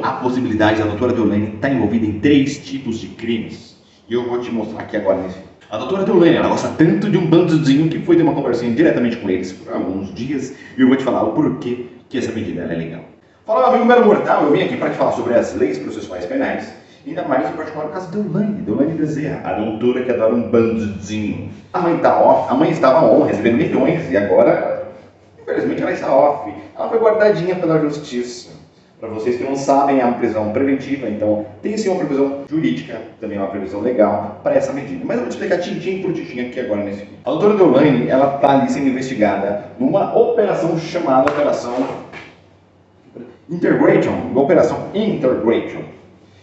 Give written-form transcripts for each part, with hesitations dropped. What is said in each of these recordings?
a possibilidade da doutora Deolane estar envolvida em 3 tipos de crimes. E eu vou te mostrar aqui agora nesse vídeo. A doutora Deolane, ela gosta tanto de um bandidozinho que foi ter uma conversinha diretamente com eles por alguns dias. E eu vou te falar o porquê que essa medida é legal. Fala, meu amigo Mero Mortal, eu vim aqui para te falar sobre as leis processuais penais. Ainda mais em particular o caso da Deolane Bezerra, a doutora que adora um bandidozinho. A mãe tá off, a mãe estava on, recebendo milhões, e agora, infelizmente, ela está off. Ela foi guardadinha pela justiça. Para vocês que não sabem, é uma prisão preventiva, então tem sim uma previsão jurídica, também uma previsão legal para essa medida. Mas eu vou te explicar tintim por tintim aqui agora nesse vídeo. A doutora Deolane, ela está ali sendo investigada numa operação chamada Operação Integration, uma Operação Integration.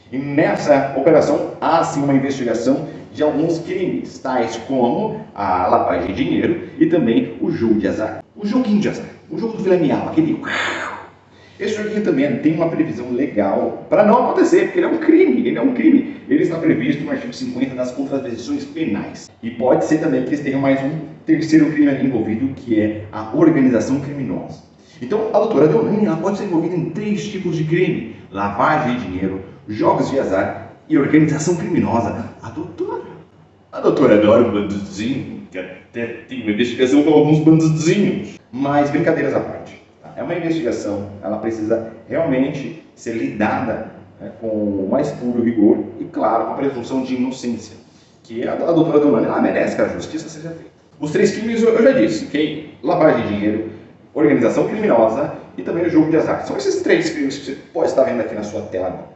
E nessa operação há sim uma investigação de alguns crimes, tais como a lavagem de dinheiro e também o jogo de azar. O joguinho de azar, o jogo do Vilanial, aquele... Esse joguinho também tem uma previsão legal para não acontecer, porque ele é um crime, ele está previsto no artigo 50 das contravenções penais. E pode ser também que eles tenham mais um terceiro crime ali envolvido, que é a organização criminosa. Então, a doutora Deolane, ela pode ser envolvida em 3 tipos de crime: lavagem de dinheiro, jogos de azar e organização criminosa. A doutora adora um bandidozinho, que até tem uma investigação com alguns bandidozinhos. Mas, brincadeiras à parte. É uma investigação, ela precisa realmente ser lidada, né, com o mais puro rigor e, claro, com a presunção de inocência, que a doutora Deolane, ela merece que a justiça seja feita. Os 3 crimes eu já disse, ok? Lavagem de dinheiro, organização criminosa e também o jogo de azar. São esses 3 crimes que você pode estar vendo aqui na sua tela agora.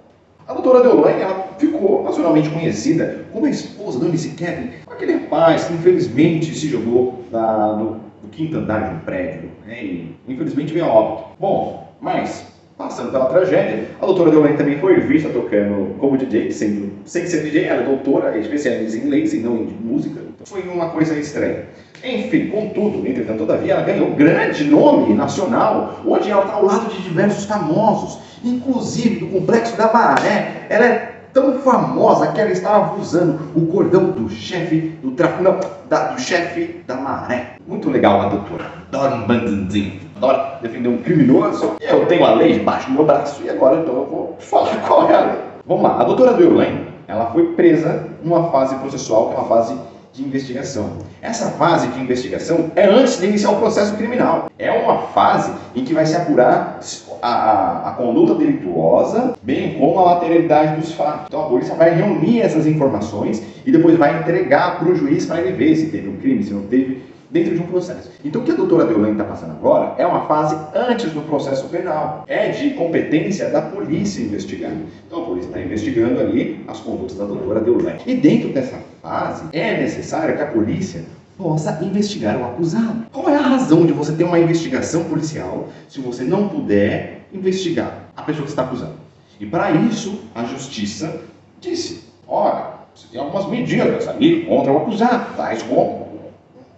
A doutora Deolane, ela ficou nacionalmente conhecida como a esposa do MC Kevin, aquele rapaz que infelizmente se jogou do 5º andar de um prédio, né, e infelizmente veio a óbito. Bom, mas passando pela tragédia, a doutora Deolane também foi vista tocando como DJ, sem ser DJ, ela é doutora, especialista em leis e não em música. Então foi uma coisa estranha. Enfim, contudo, entretanto, todavia, ela ganhou um grande nome nacional, onde ela está ao lado de diversos famosos, inclusive do Complexo da Maré. Ela é tão famosa que ela estava usando o cordão do chefe do tráfico, não, do chefe da Maré. Muito legal a doutora, adora um bandidinho, adora defender um criminoso. Eu tenho a lei debaixo do meu braço e agora então eu vou falar qual é a lei. Vamos lá, a doutora Deolane, ela foi presa numa fase processual, que é uma fase de investigação. Essa fase de investigação é antes de iniciar o processo criminal. É uma fase em que vai se apurar a conduta delituosa, bem como a materialidade dos fatos. Então a polícia vai reunir essas informações e depois vai entregar para o juiz para ele ver se teve um crime, se não teve, dentro de um processo. Então o que a doutora Deolane está passando agora é uma fase antes do processo penal. É de competência da polícia investigar. Então a polícia está investigando ali as condutas da doutora Deolane. E dentro dessa fase é necessário que a polícia possa investigar o acusado. Qual é a razão de você ter uma investigação policial se você não puder investigar a pessoa que está acusando? E para isso a justiça disse: olha, você tem algumas medidas ali contra o acusado, tais como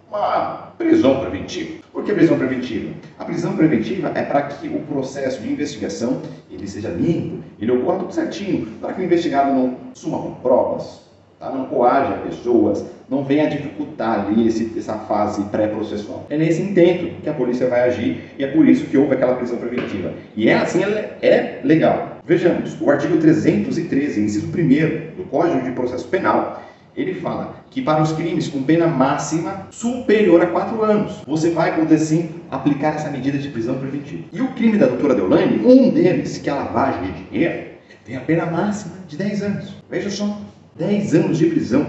uma prisão preventiva. Por que prisão preventiva? A prisão preventiva é para que o processo de investigação ele seja limpo, ele ocorra tudo certinho, para que o investigado não suma com provas, tá? Não coaja pessoas, não venha dificultar ali essa fase pré-processual. É nesse intento que a polícia vai agir e é por isso que houve aquela prisão preventiva. E assim ela é legal. Vejamos, o artigo 313, inciso 1º do Código de Processo Penal, ele fala que para os crimes com pena máxima superior a 4 anos, você vai poder sim aplicar essa medida de prisão preventiva. E o crime da doutora Deolane, um deles, que é a lavagem de dinheiro, tem a pena máxima de 10 anos. Veja só, 10 anos de prisão,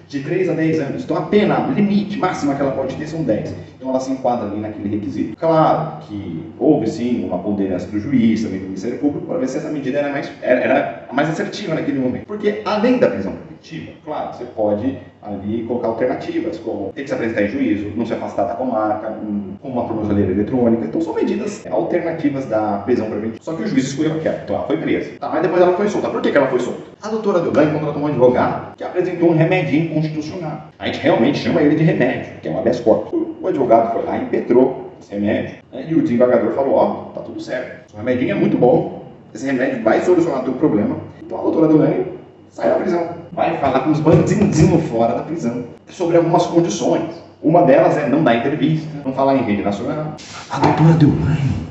de 3 a 10 anos. Então a pena limite máxima que ela pode ter são 10. Então ela se enquadra ali naquele requisito. Claro que houve sim uma ponderância do juiz, também do Ministério Público, para ver se essa medida era mais assertiva naquele momento. Porque além da prisão preventiva, claro, você pode ali colocar alternativas, como ter que se apresentar em juízo, não se afastar da comarca, com uma tornozeleira eletrônica. Então são medidas alternativas da prisão preventiva. Só que o juiz escolheu aquela, então ela foi presa. Tá, mas depois ela foi solta. Por que ela foi solta? A doutora Deolane contratou um advogado que apresentou um remedinho constitucional. A gente realmente chama ele de remédio, que é um habeas corpus. O advogado foi lá e impetrou esse remédio, né? E o desembargador falou: ó, tá tudo certo, o remedinho é muito bom, esse remédio vai solucionar o teu problema. Então a doutora Deolane sai da prisão, vai falar com os bandidinhos fora da prisão sobre algumas condições. Uma delas é não dar entrevista, não falar em rede nacional. A doutora Deolane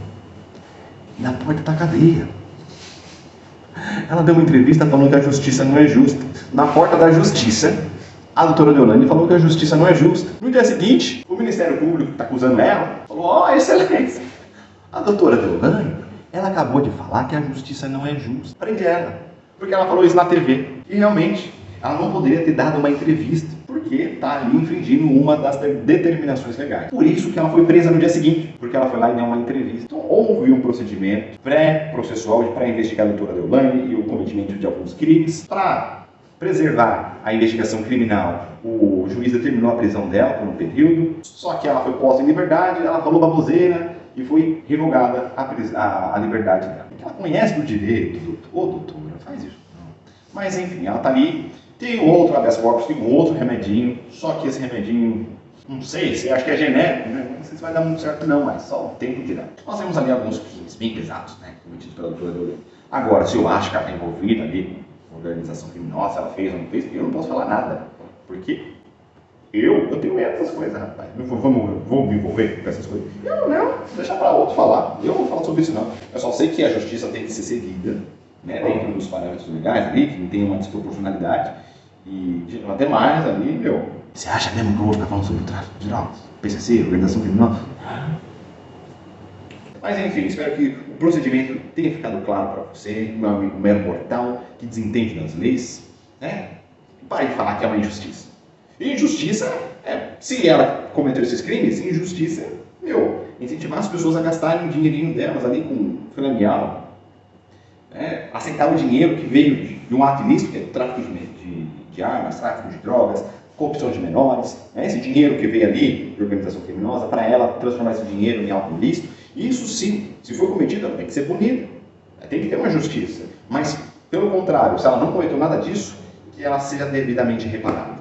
na porta da cadeia, Ela deu uma entrevista falando que a justiça não é justa. Na porta da justiça, a doutora Deolane falou que a justiça não é justa. No dia seguinte, o Ministério Público, que está acusando ela, falou: ó, excelência, a doutora Deolane, ela acabou de falar que a justiça não é justa. Prende ela, porque ela falou isso na TV. E realmente, ela não poderia ter dado uma entrevista, porque está ali infringindo uma das determinações legais. Por isso que ela foi presa no dia seguinte, porque ela foi lá e deu uma entrevista. Então houve um procedimento pré-processual para investigar a doutora Deolane e o cometimento de alguns crimes. Para preservar a investigação criminal, o juiz determinou a prisão dela por um período, só que ela foi posta em liberdade, ela falou baboseira e foi revogada a liberdade dela. Ela conhece do direito, doutora, faz isso não. Mas enfim, ela está ali. Tem outro habeas corpus, tem outro remedinho, só que esse remedinho, não sei, se acho que é genérico, né? Não sei se vai dar muito certo não, mas só o tempo dirá. Nós temos ali alguns crimes bem pesados, né, cometidos pela doutora Deolane. Agora, se eu acho que ela está envolvida ali, organização criminosa, ela fez ou não fez, eu não posso falar nada, porque eu tenho medo dessas coisas, rapaz. Vou me envolver com essas coisas. Eu não, deixa para outro falar. Eu não vou falar sobre isso não. Eu só sei que a justiça tem que ser seguida, né, dentro dos parâmetros legais ali, que não tem uma desproporcionalidade. E até mais ali, meu. Você acha mesmo que eu vou ficar falando sobre o tráfico de drogas? PCC, organização criminosa? Mas enfim, espero que o procedimento tenha ficado claro para você, meu amigo mero mortal, que desentende das leis, né? Pare de falar que é uma injustiça. Injustiça se ela cometeu esses crimes, injustiça incentivar as pessoas a gastarem o dinheirinho delas ali com filamial, aceitar o dinheiro que veio de um ato ilícito, que é o tráfico de armas, tráfico de drogas, corrupção de menores, esse dinheiro que veio ali de organização criminosa, para ela transformar esse dinheiro em algo ilícito. Isso sim, se for cometido, ela tem que ser punida, tem que ter uma justiça. Mas, pelo contrário, se ela não cometeu nada disso, que ela seja devidamente reparada.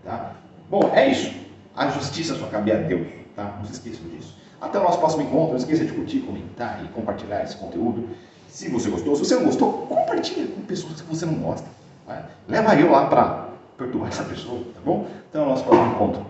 Tá? Bom, é isso. A justiça só cabe a Deus. Tá? Não se esqueçam disso. Até o nosso próximo encontro. Não esqueça de curtir, comentar e compartilhar esse conteúdo. Se você gostou, se você não gostou, compartilha com pessoas que você não gosta. Tá? Leva eu lá para perturbar essa pessoa, tá bom? Então, é o nosso próximo encontro.